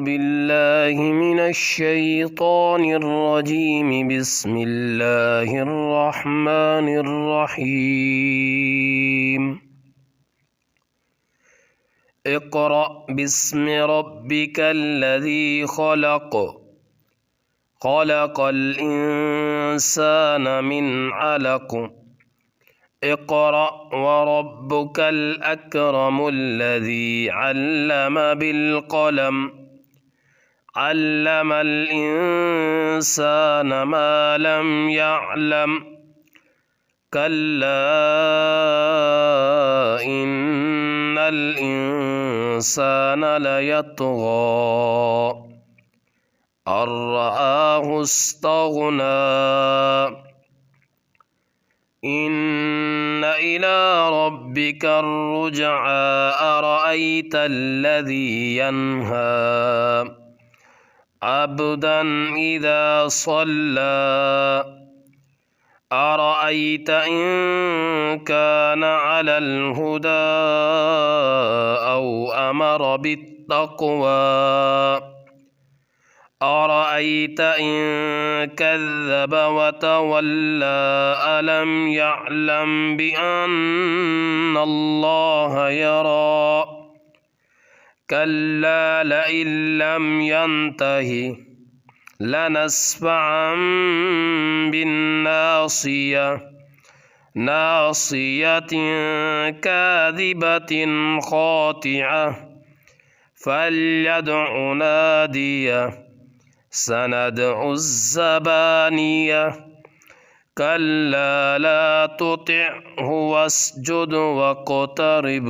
बिल्लाहि मिनश्शैतानिर्रजीम बिस्मिल्लाहिर्रहमानिर्रहीम। इक़रा बिस्मि रब्बिकल्लज़ी खलक़ खलक़ल इंसाना मिन अलक़। इक़रा वरब्बुकल अकरमुल्लज़ी अल्लम बिलक़लम अल्लमल इंसाना मा लम यअलम। कल्ला इन्नल इंसाना लयतग़ा अर्रआहु इस्तग़ना। इन्न इला रब्बिका अर्रुजआ अरअयतल्लज़ी यन्हा अब्दन इज़ा सल्ला अरअयत इन कान अलल हुदा औ अमर बित्तक़वा अरअयत इन कज़्ज़ब वतवल्ला अलम यअलम बिअन्नल्लाह यरा। कल्ला लइन लम यंतहि लनस्फ़अन बिन्नासिया नासियतिन काज़िबतिन ख़ातिआ फ़ल्यदअ नादिया सनदअ ज़बानिया। कल्ला ला तुतिअहु वस्जुद वक़्तरिब।